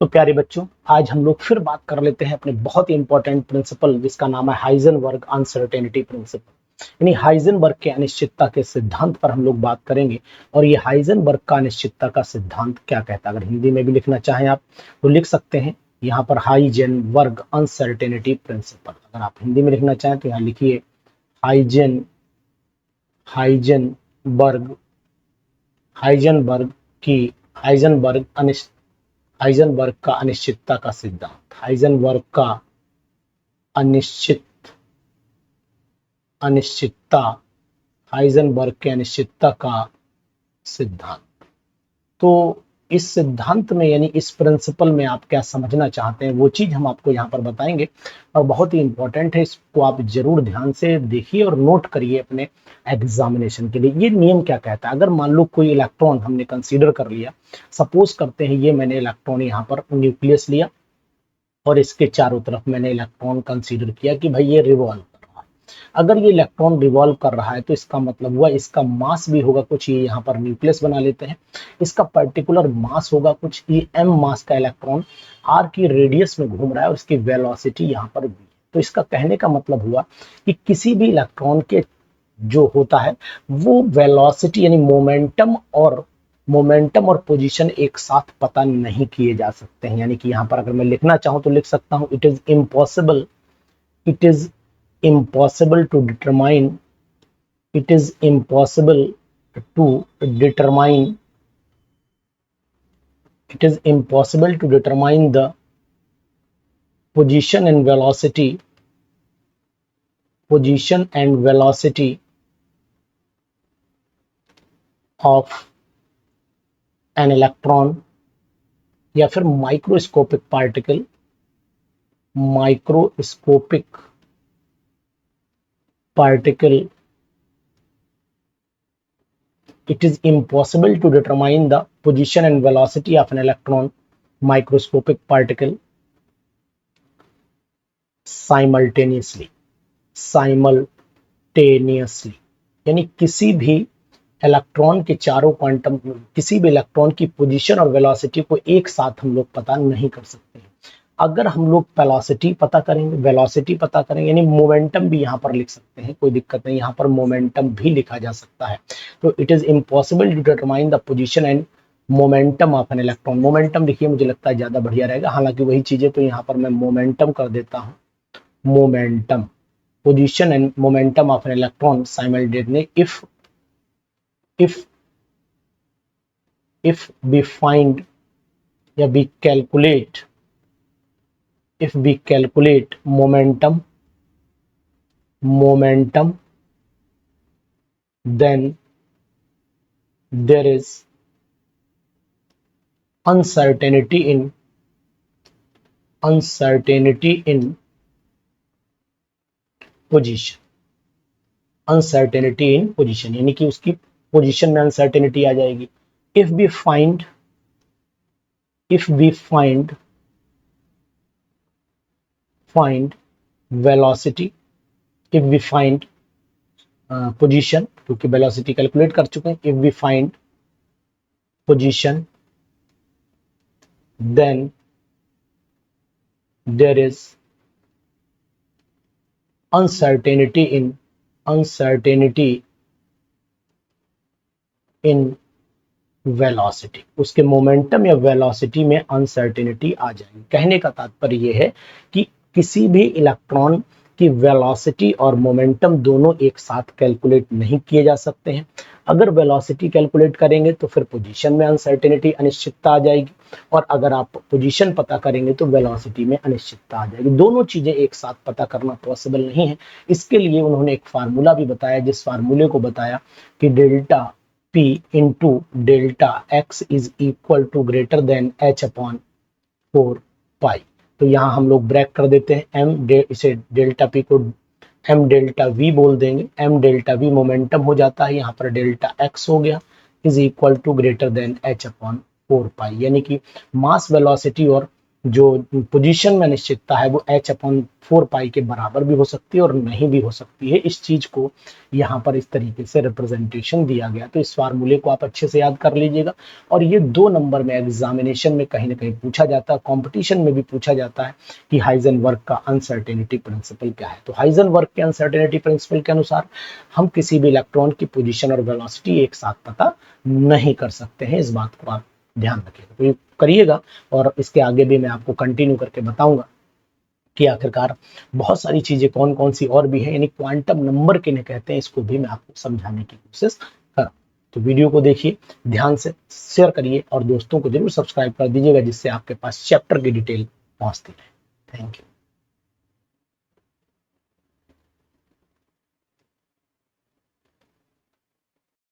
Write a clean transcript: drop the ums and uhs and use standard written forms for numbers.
तो प्यारे बच्चों, आज हम लोग फिर बात कर लेते हैं अपने बहुत ही इंपॉर्टेंट प्रिंसिपल जिसका नाम है हाइजेनबर्ग अनसर्टेनिटी प्रिंसिपल। यानी हाइजेनबर्ग के अनिश्चितता के सिद्धांत पर हम लोग बात करेंगे। और ये हाइजेनबर्ग का अनिश्चितता का सिद्धांत क्या कहता है, अगर हिंदी में भी लिखना चाहें आप तो लिख सकते हैं यहाँ पर हाइजेनबर्ग अनसर्टेनिटी प्रिंसिपल। अगर आप हिंदी में लिखना चाहें तो यहाँ लिखिए हाइजेन हाइजेनबर्ग हाइजेनबर्ग की हाइजेनबर्ग हाइजेनबर्ग का अनिश्चितता का सिद्धांत। हाइजेनबर्ग का अनिश्चित अनिश्चितता हाइजेनबर्ग के अनिश्चितता का सिद्धांत। तो इस सिद्धांत में यानी इस प्रिंसिपल में आप क्या समझना चाहते हैं वो चीज हम आपको यहाँ पर बताएंगे, और बहुत ही इंपॉर्टेंट है। इसको आप जरूर ध्यान से देखिए और नोट करिए अपने एग्जामिनेशन के लिए। ये नियम क्या कहता है, अगर मान लो कोई इलेक्ट्रॉन हमने कंसीडर कर लिया, सपोज करते हैं ये मैंने इलेक्ट्रॉन यहाँ पर न्यूक्लियस लिया और इसके चारों तरफ मैंने इलेक्ट्रॉन कंसीडर किया कि भाई ये रिवॉल्व कर रहा है। अगर ये इलेक्ट्रॉन रिवॉल्व कर रहा है तो इसका मतलब हुआ इसका मास भी होगा कुछ, ये यहाँ पर न्यूक्लियस बना लेते हैं, इसका पर्टिकुलर मास होगा कुछ, ये एम मास का इलेक्ट्रॉन आर की रेडियस में घूम रहा है और इसकी वेलोसिटी यहाँ पर v। तो इसका कहने का मतलब हुआ कि किसी भी इलेक्ट्रॉन के जो होता है वो वेलोसिटी यानी मोमेंटम और पोजीशन एक साथ पता नहीं किए जा सकते हैं। यानी कि यहां पर अगर मैं लिखना चाहूं तो लिख सकता हूं it is impossible to determine it is impossible to determine it is impossible to determine the position and velocity of an electron या फिर microscopic particle. It is impossible to determine the position and velocity of an electron microscopic particle simultaneously यानी किसी भी electron की position और velocity को एक साथ हम लोग पता नहीं कर सकते हैं। अगर हम लोग वेलोसिटी पता करेंगे यानी मोमेंटम भी यहाँ पर लिख सकते हैं, कोई दिक्कत नहीं, यहाँ पर मोमेंटम भी लिखा जा सकता है। तो it is impossible to determine the position and momentum of an electron. Momentum लिखिए, मुझे लगता है ज्यादा बढ़िया रहेगा, हालांकि वही चीजें, तो यहाँ पर मैं मोमेंटम कर देता हूँ। Momentum, position and momentum of an electron simultaneously if we find या we calculate momentum, then there is uncertainty in position, यानी कि उसकी पोजीशन में अनसर्टेनिटी आ जाएगी। if we find velocity, if we find position, क्योंकि वेलोसिटी कैलकुलेट कर चुके हैं, if we find position then there is uncertainty in velocity, उसके मोमेंटम या वेलोसिटी में अनसर्टेनिटी आ जाएगी। कहने का तात्पर्य यह है कि किसी भी इलेक्ट्रॉन की वेलोसिटी और मोमेंटम दोनों एक साथ कैलकुलेट नहीं किए जा सकते हैं। अगर वेलोसिटी कैलकुलेट करेंगे तो फिर पोजीशन में अनसर्टेनिटी, अनिश्चितता आ जाएगी, और अगर आप पोजीशन पता करेंगे तो वेलोसिटी में अनिश्चितता आ जाएगी। दोनों चीजें एक साथ पता करना पॉसिबल नहीं है। इसके लिए उन्होंने एक फार्मूला भी बताया, जिस फार्मूले को बताया कि delta P into delta x is equal to greater than h upon 4 pi. तो यहाँ हम लोग ब्रेक कर देते हैं इसे डेल्टा P को m डेल्टा V बोल देंगे। m डेल्टा V मोमेंटम हो जाता है, यहाँ पर डेल्टा x हो गया, is equal to greater than h upon 4 pi. यानी कि मास वेलोसिटी और जो पोजीशन में अनिश्चितता है वो h/4 पाई के बराबर भी हो सकती है और नहीं भी हो सकती है। इस चीज को यहाँ पर इस तरीके से रिप्रेजेंटेशन दिया गया, तो इस फार्मूले को आप अच्छे से याद कर लीजिएगा। और ये 2 नंबर में एग्जामिनेशन में कहीं ना कहीं पूछा जाता है, कॉम्पिटिशन में भी पूछा जाता है कि हाइजेनबर्ग का अनसर्टेनिटी प्रिंसिपल क्या है। तो हाइजेनबर्ग के अनसर्टेनिटी प्रिंसिपल के अनुसार हम किसी भी इलेक्ट्रॉन की पोजीशन और वेलोसिटी एक साथ पता नहीं कर सकते हैं। इस बात को आप ध्यान रखिएगा, तो ये करिएगा। और इसके आगे भी मैं आपको कंटिन्यू करके बताऊंगा कि आखिरकार बहुत सारी चीजें कौन कौन सी और भी है, यानी क्वांटम नंबर किन्हें कहते हैं, इसको भी मैं आपको समझाने की कोशिश कर। तो वीडियो को देखिए, ध्यान से शेयर करिए और दोस्तों को जरूर सब्सक्राइब कर दीजिएगा, जिससे आपके पास चैप्टर की डिटेल पहुंचती रहे। Thank you.